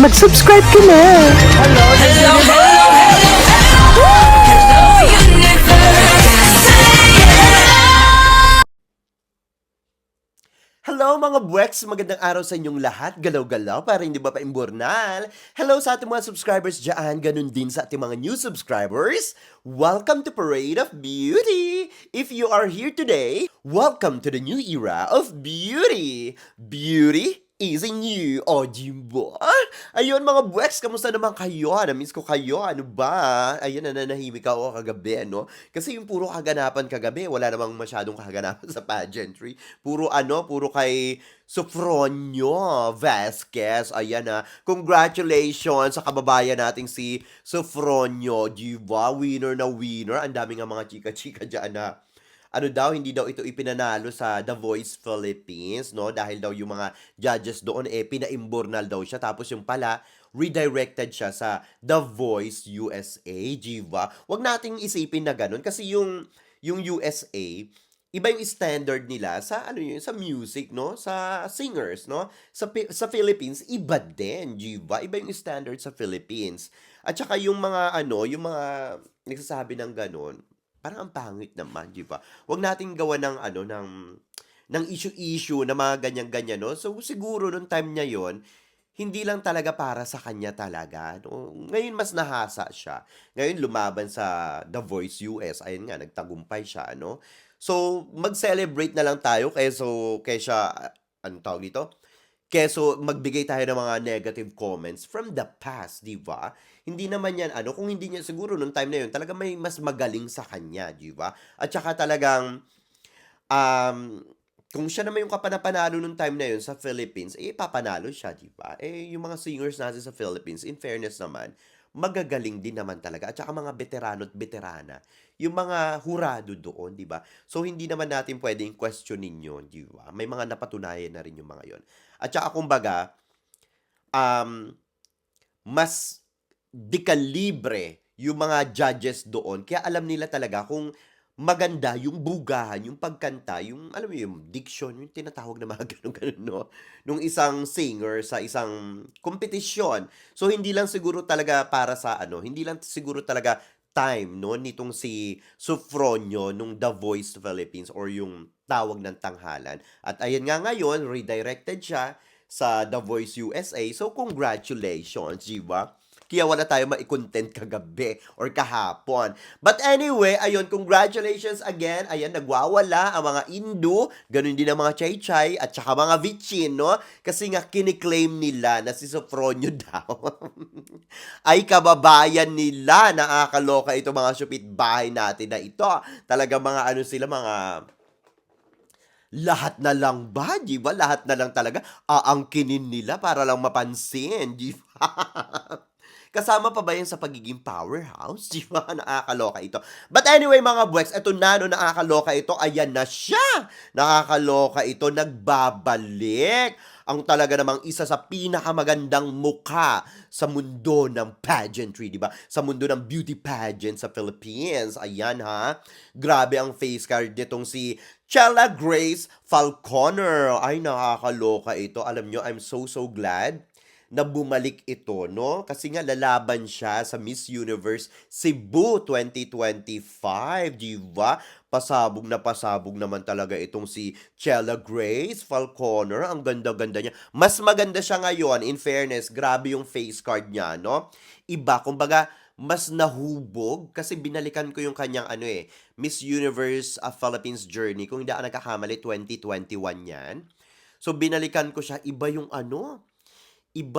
mag-subscribe ka na. Hello mga buweks! Magandang araw sa inyong lahat. Galaw-galaw para hindi ba paimbornal. Hello sa ating mga subscribers dyan. Ganun din sa ating mga new subscribers. Welcome to Parade of Beauty! If you are here today, welcome to the new era of beauty. Beauty is in you. O, Jimbo. Ayun mga buweks, kamusta naman kayo? Na-miss ko kayo. Ano ba? Ayun, nananahimik ako kagabi, no? Kasi yung puro kaganapan kagabi, wala namang masyadong kaganapan sa pageantry. Puro kay Sofronio Vasquez. Ayan na. Congratulations sa kababayan nating si Sofronio, diba? Winner na winner. Ang dami nga mga chika-chika dyan na hindi daw ito ipinanalo sa The Voice Philippines, no? Dahil daw yung mga judges doon, pinaimburnal daw siya. Tapos yung pala, redirected siya sa The Voice USA, diba? Huwag nating isipin na ganun kasi yung USA, iba yung standard nila sa sa music, no? Sa singers, no? Sa Philippines iba din, 'di ba? Iba yung standard sa Philippines. At saka yung mga nagsasabi ng gano'n, parang ang pangit naman, 'di ba? Huwag nating gawa ng issue-issue na mga ganyan-ganyan, no? So siguro nung time niya 'yon, hindi lang talaga para sa kanya talaga, no? Ngayon mas nahasa siya. Ngayon lumaban sa The Voice US, ayun nga nagtagumpay siya, no? So mag-celebrate na lang tayo kaysa anong tawag dito? Keso magbigay tayo ng mga negative comments from the past, 'di ba? Hindi naman 'yan kung hindi niya siguro nung time na 'yon, talaga may mas magaling sa kanya, 'di ba? At saka talagang Um, kung siya naman yung kapanapanalo nung time na yun sa Philippines, papanalo siya, di ba? Yung mga singers natin sa Philippines, in fairness naman, magagaling din naman talaga. At saka mga veterano at veterana, yung mga hurado doon, di ba? So, hindi naman natin pwedeng questionin yun, di ba? May mga napatunayan na rin yung mga yon. At saka, kumbaga, um, mas dekalibre yung mga judges doon. Kaya alam nila talaga kung maganda yung bugahan, yung pagkanta, yung alam mo yung diction, yung tinatawag na mga ganun-ganun, no? Nung isang singer sa isang kompetisyon. So hindi lang siguro talaga para sa hindi lang siguro talaga time no nitong si Sufronio nung The Voice Philippines or yung tawag ng tanghalan. At ayan nga ngayon, redirected siya sa The Voice USA. So congratulations, di ba? Kaya wala tayo mai-content kagabi or kahapon. But anyway, ayun, congratulations again. Ayan, nagwawala ang mga Indo, ganun din ang mga Chay-Chay, at saka mga Vichin, no? Kasi nga kiniklaim nila na si Sofronio daw ay kababayan nila. Nakakaloka ito mga supit bahay natin na ito. Talaga mga sila, mga lahat na lang ba, di ba? Lahat na lang talaga aangkinin nila para lang mapansin, di ba? Kasama pa ba yan sa pagiging powerhouse? Di ba? Nakakaloka ito. But anyway, mga buweks, eto na, no, nakakaloka ito. Ayan na siya. Nakakaloka ito. Nagbabalik. Ang talaga namang isa sa pinakamagandang mukha sa mundo ng pageantry, di ba? Sa mundo ng beauty pageant sa Philippines. Ayan, ha? Grabe ang face card nitong si Chella Grace Falconer. Ay, nakakaloka ito. Alam nyo, I'm so glad na bumalik ito, no? Kasi nga lalaban siya sa Miss Universe Cebu 2025, di ba? Pasabog naman talaga itong si Chella Grace Falconer. Ang ganda-ganda niya. Mas maganda siya ngayon, in fairness. Grabe yung face card niya, no? Iba, kumbaga, mas nahubog kasi binalikan ko yung kanyang Miss Universe Philippines journey. Kung hindi ako nagkakamali, 2021 yan. So binalikan ko siya, iba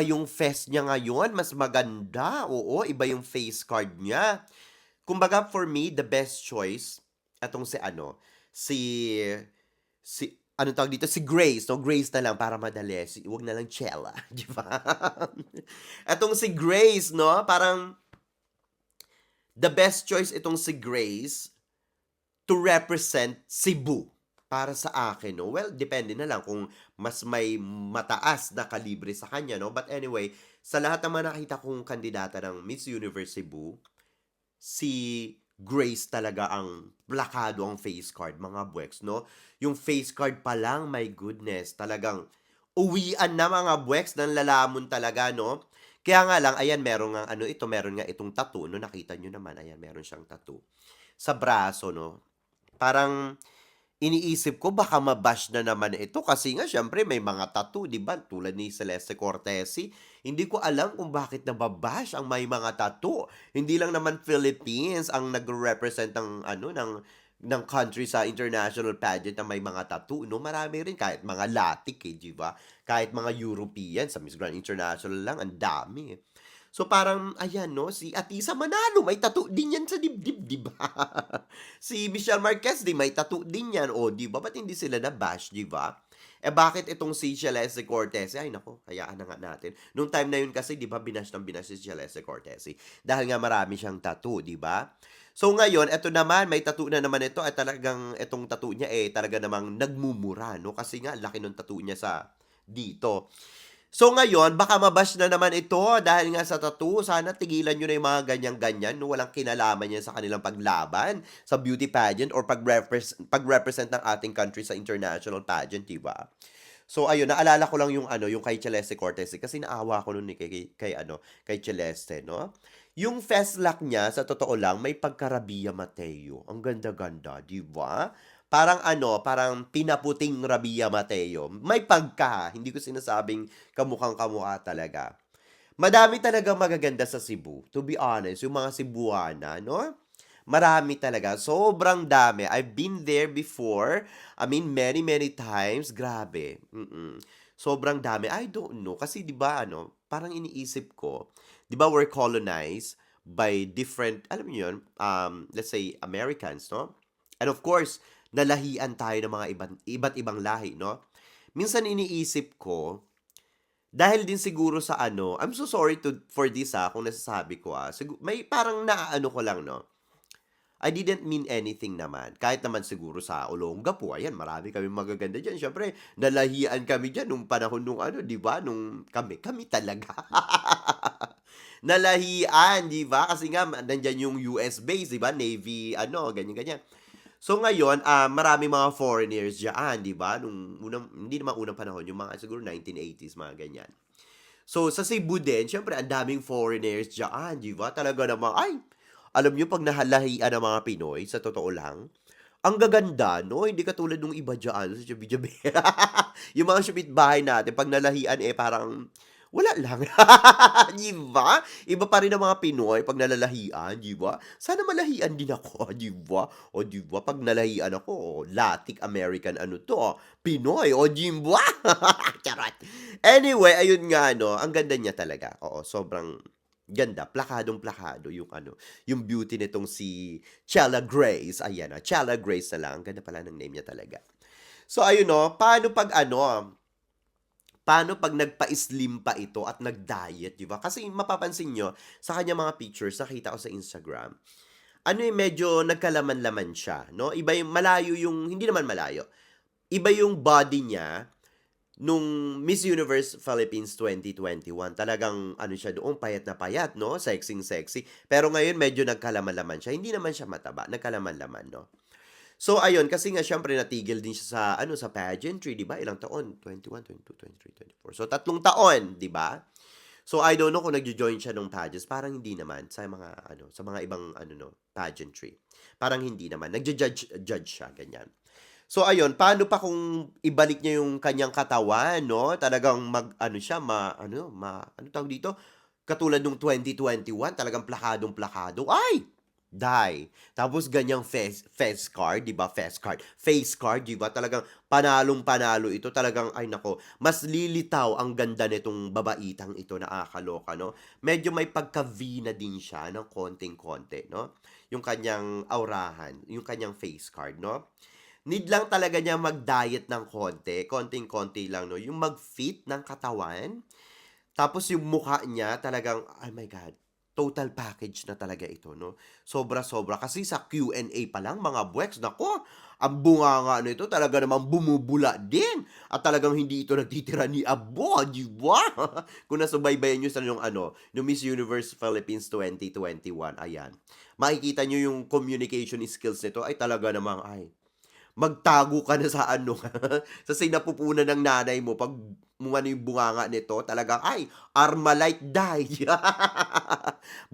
yung face niya ngayon, mas maganda. Oo, iba yung face card niya. Kumbaga for me, the best choice atong si ano tawag dito, si Grace, no? Grace na lang para madali. Wag na lang Chella, di ba? Atong si Grace, no? Parang the best choice itong si Grace to represent Cebu para sa akin, no? Well, depende na lang kung mas may mataas na kalibre sa kanya, no? But anyway, sa lahat naman nakita kong kandidata ng Miss Universe Cebu, si Grace talaga ang plakado ang face card, mga buweks, no? Yung face card pa lang, my goodness, talagang uwian na mga buweks, nanlalamon talaga 'no. Kaya nga lang ayan meron ngang ano ito, meron nga itong tattoo 'no, nakita niyo naman ayan meron siyang tattoo sa braso 'no. Parang iniisip ko baka ma-bash na naman ito kasi nga siyempre may mga tattoo 'di ba, tulad ni Celeste Cortese. Hindi ko alam kung bakit naba-bash ang may mga tattoo. Hindi lang naman Philippines ang nagre-represent ng ano, ng country sa international pageant na may mga tattoo 'no, marami rin kahit mga Latik, eh, 'di ba? Kahit mga European sa Miss Grand International lang ang dami, eh. So parang ayan 'no, si Atisa Manalo may tattoo din 'yan sa dibdib 'di ba? Si Michelle Marquez din may tattoo din 'yan, oh, 'di ba ba't hindi sila na-bash 'di ba? Eh, bakit itong si Celeste Cortese, ay naku hayaan na nga natin. Nung time na yun kasi 'di ba binash ng binash si Celeste Cortese dahil nga marami siyang tattoo 'di ba? So ngayon eto naman may tattoo na naman ito at talagang itong tattoo niya, eh, talaga namang nagmumura 'no, kasi nga ang laki nung tattoo niya sa dito. So ngayon, baka mabash na naman ito dahil nga sa tattoo. Sana tigilan nyo na yung mga ganyan-ganyan, no? Walang kinalaman yan sa kanilang paglaban sa beauty pageant or pag-represent ng ating country sa international pageant, di ba? So ayun, naalala ko lang yung ano, yung kay Celeste Cortez kasi naawa ko noon kay Celeste, no? Yung lock niya, sa totoo lang, may pagka-Rabia Mateo. Ang ganda-ganda, di ba? Parang ano, parang pinaputing Rabia Mateo. May pagka, hindi ko sinasabing kamukhang-kamukha talaga. Madami talaga magaganda sa Cebu, to be honest, yung mga Cebuana, no? Marami talaga, sobrang dami. I've been there before. I mean, many, many times. Grabe. Sobrang dami. I don't know. Kasi 'di ba ano, parang iniisip ko, 'di ba we're colonized by different, alam niyo 'yun, let's say Americans, no? And of course, nalahian tayo ng mga iba't ibang lahi, no? Minsan iniisip ko, dahil din siguro sa ano, I'm so sorry for this kung nasasabi ko may parang naaano ko lang, no? I didn't mean anything naman. Kahit naman siguro sa Olongapo, ayan, marami kaming magaganda diyan. Siyempre, nalahian kami diyan nung panahon nung ano, 'di ba? Nung kami talaga. Nalahian, 'di ba? Kasi nga nandiyan yung US base, 'di ba? Navy ano, ganyan ganyan. So ngayon, marami mga foreigners diyan, 'di ba? Nung unang hindi naman unang panahon, yung mga siguro 1980s mga ganyan. So, sa Cebu din, siyempre ang daming foreigners diyan, 'di ba? Talaga namang ay, alam niyo 'pag nahalahian ang mga Pinoy, sa totoo lang, ang gaganda 'no, hindi katulad nung iba diyan sa Jabi-Jabi. Yung mga kapitbahay natin 'pag nalahian, eh, parang wala lang, 'di ba? Iba pa rin ang mga Pinoy 'pag nalalahian, 'di ba? Sana malahian din ako, 'di ba? O 'di ba 'pag nalahian ako, Latik American ano 'to, Pinoy, o 'di ba? Charot. Anyway, ayun nga 'no, ang ganda niya talaga, oo, sobrang ganda, plakadong-plakado yung ano, yung beauty nitong si Chella Grace, ayan Chella Grace na lang, ang ganda pala ng name niya talaga. So ayun 'no, paano 'pag nagpa-slim pa ito at nag-diet, 'di ba? Kasi mapapansin niyo sa kanyang mga pictures, nakita ko sa Instagram, ano, eh, medyo nagkalaman-laman siya 'no, iba yung malayo yung hindi naman malayo, iba yung body niya nung Miss Universe Philippines 2021. Talagang ano siya doon, payat na payat 'no, sexing-sexy. Pero ngayon medyo nagkalaman-laman siya, hindi naman siya mataba, nagkalaman-laman 'no. So ayun, kasi nga siyempre natigil din siya sa ano, sa pageantry 'di ba, ilang taon, 21, 22, 23, 24. So 3 taon 'di ba? So I don't know kung nagjo-join siya nung pageants, parang hindi naman sa mga ano, sa mga ibang ano 'no, pageantry. Parang hindi naman, judge siya, ganyan. So ayun, paano pa kung ibalik niya yung kanyang katawan 'no, talagang mag-ano siya ano tawag dito, katulad nung 2021 talagang plakadong-plakado, ay! Die. Tapos ganyang face card, 'di ba, face card, 'di ba, talagang panalong-panalo ito, talagang ay nako, mas lilitaw ang ganda nitong babaitang ito, nakakaloka 'no. Medyo may pagka-V na din siya ng konting-konti 'no, yung kanyang aurahan, yung kanyang face card 'no. Need lang talaga niya mag-diet ng konti, konting-konti lang 'no, yung mag-fit ng katawan, tapos yung mukha niya talagang, oh my God, total package na talaga ito 'no. Sobra-sobra kasi sa Q&A pa lang mga buweks, naku, ang bunganga nito talaga namang bumubula din at talagang hindi ito nagtitira ni abo, 'di ba? Kung nasubaybayan niyo sa yung ano, yung Miss Universe Philippines 2021, ayan. Makikita niyo yung communication skills nito ay talaga namang ay magtago ka na sa ano, sa sinapupunan ng nanay mo 'pag umano yung bunganga nito talagang, ay, Armalite dye.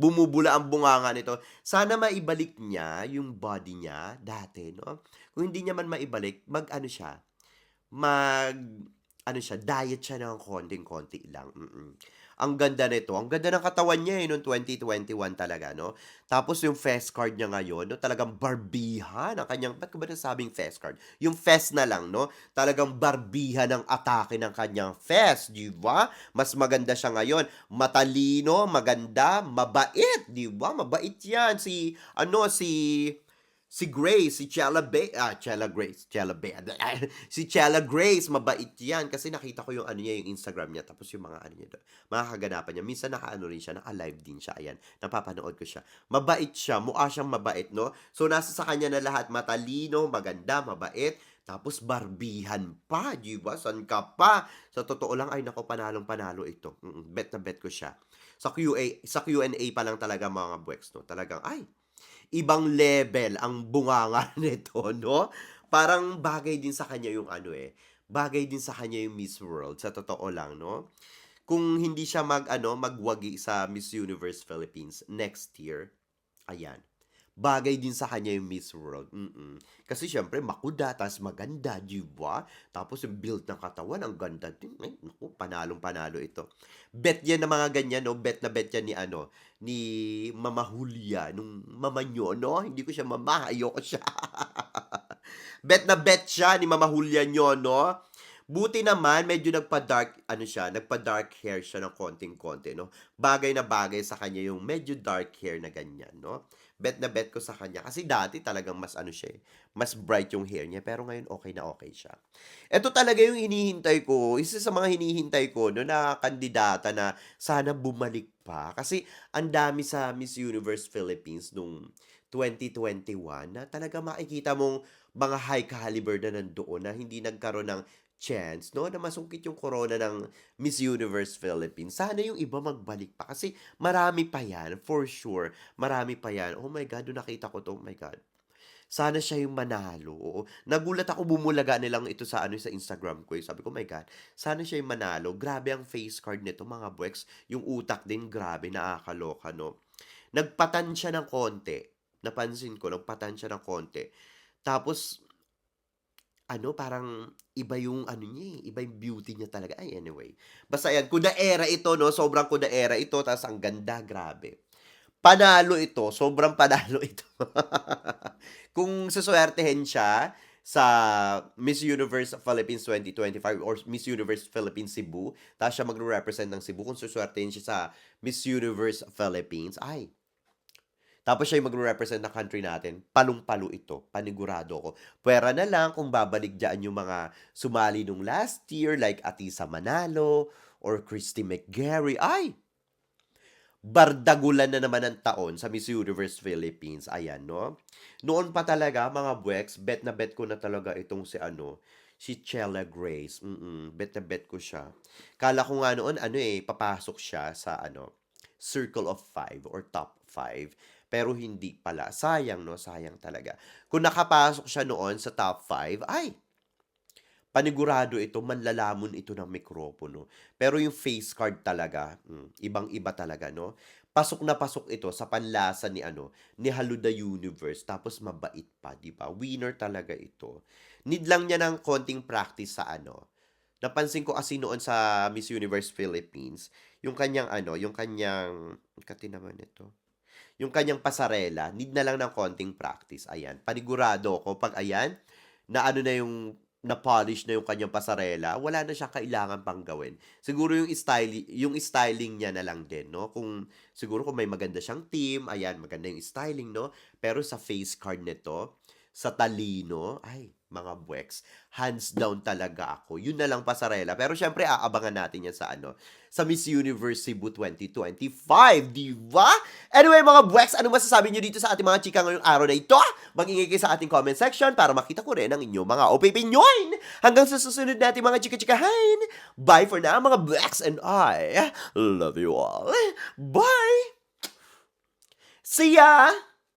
Bumubula ang bunganga nito. Sana maibalik niya yung body niya dati 'no. Kung hindi niya man maibalik, mag-ano siya, mag-ano siya, diet siya ng konting-konti lang, Ang ganda nito, ang ganda ng katawan niya, nung 2021 talaga 'no. Tapos yung fest card niya ngayon 'no, talagang barbihan ang kanyang, ba't ko ba nasabing fest card? Yung fest na lang 'no, talagang barbihan ang atake ng kanyang fest, 'di ba? Mas maganda siya ngayon, matalino, maganda, mabait, 'di ba? Mabait 'yan si Grace, si Chella Grace, Chella Bea, si Chella Grace, mabait 'yan kasi nakita ko yung ano niya, yung Instagram niya, tapos yung mga ano niya dun, mga kaganapan niya. Minsan naka-ano rin siya, naka-live din siya, ayan, napapanood ko siya. Mabait siya, mukha siyang mabait 'no. So nasa sa kanya na lahat, matalino, maganda, mabait, tapos barbihan pa, 'di ba? San ka pa? Sa totoo lang, ay naku, panalong-panalo ito, bet na bet ko siya. Sa Q&A pa lang talaga mga buweks 'no, talagang, ay, ibang level ang bunganga nito 'no. Parang bagay din sa kanya yung ano, bagay din sa kanya yung Miss World sa totoo lang 'no. Kung hindi siya mag-ano, magwagi sa Miss Universe Philippines next year, ayan, bagay din sa kanya yung Miss World, Kasi siyempre makuda ta's maganda, 'di ba? Tapos yung build ng katawan ang ganda din, ay naku, panalong-panalo ito. Bet 'yan ng mga ganyan 'no, bet na bet 'yan ni ano, ni Mama Julia nung mama niyo 'no, hindi ko siya mama, ayoko siya. Bet na bet siya ni Mama Julia niyo 'no. Buti naman medyo nagpa-dark ano siya, nagpa-dark hair siya ng konting-konti 'no. Bagay na bagay sa kanya yung medyo dark hair na ganyan 'no. Bet na bet ko sa kanya kasi dati talagang mas ano siya, mas bright yung hair niya, pero ngayon okay na okay siya. Eto talaga yung hinihintay ko, isa sa mga hinihintay ko 'no na kandidata na sana bumalik pa. Kasi ang dami sa Miss Universe Philippines nung 2021 na talaga makikita mong mga high caliber na nandoon na hindi nagkaroon ng chance 'no, na masungkit yung corona ng Miss Universe Philippines. Sana yung iba magbalik pa kasi marami pa 'yan, for sure, marami pa 'yan. Oh my God, nung nakita ko 'to, oh my God. Sana siya yung manalo, oo. Nagulat ako, bumulaga nilang ito sa ano, sa Instagram ko, sabi ko, "My God, sana siya yung manalo." Grabe ang face card nito mga buweks, yung utak din grabe, nakakaloka 'no. Nagpatan siya ng konti, napansin ko nagpatan siya ng konti. Tapos ano, parang iba yung ano niya, iba yung beauty niya talaga. Ay, anyway. Basta yan, kuda-era ito 'no, sobrang kuda-era ito ta's ang ganda, grabe. Panalo ito, sobrang panalo ito. Kung suswertehin siya sa Miss Universe Philippines 2025 or Miss Universe Philippines Cebu, tapos siya magre-represent ng Cebu, kung suswertehin siya sa Miss Universe Philippines, ay, tapos siya yung magre-represent ng country natin, palong-palo ito, panigurado ko. Puwera na lang kung babalik diyaan yung mga sumali nung last year like Atisa Manalo or Christy McGarry. Ay, bardagulan na naman ang taon sa Miss Universe Philippines. Ayan 'no. Noon pa talaga mga buweks, bet na bet ko na talaga itong si ano, si Chella Grace, bet na bet ko siya. Akala ko nga noon ano, papasok siya sa ano, Circle of Five or Top 5, pero hindi pala. Sayang 'no, sayang talaga. Kung nakapasok siya noon sa Top 5, ay, panigurado ito, manlalamon ito ng mikropono. Pero yung face card talaga, ibang-iba talaga 'no. Pasok na pasok ito sa panlasa ni ano, ni Hello the Universe, tapos mabait pa, 'di ba? Winner talaga ito. Need lang niya ng konting practice sa ano, napansin ko kasi noon sa Miss Universe Philippines, yung kanyang ano, yung kanyang kati naman ito, yung kanyang pasarela, need na lang ng konting practice, ayan. Panigurado ko 'pag ayan, na ano na na-polish na yung kanyang pasarela, wala na siyang kailangan pang gawin. Siguro yung styling niya na lang din 'no, kung siguro kung may maganda siyang team, ayan, maganda yung styling 'no, pero sa face card nito, sa talino, ay mga buweks, hands down talaga ako. Yun na lang pasarela. Pero syempre aabangan natin yan sa ano, sa Miss Universe Cebu 2025, di ba? Anyway mga buweks, ano masasabi nyo dito sa ating mga chika ngayong araw na ito? Mag-ingay kayo sa ating comment section para makita ko rin ang inyong mga opinion. Hanggang sa susunod natin mga chika-chikahan. Bye for now mga buweks, and I love you all. Bye! See ya!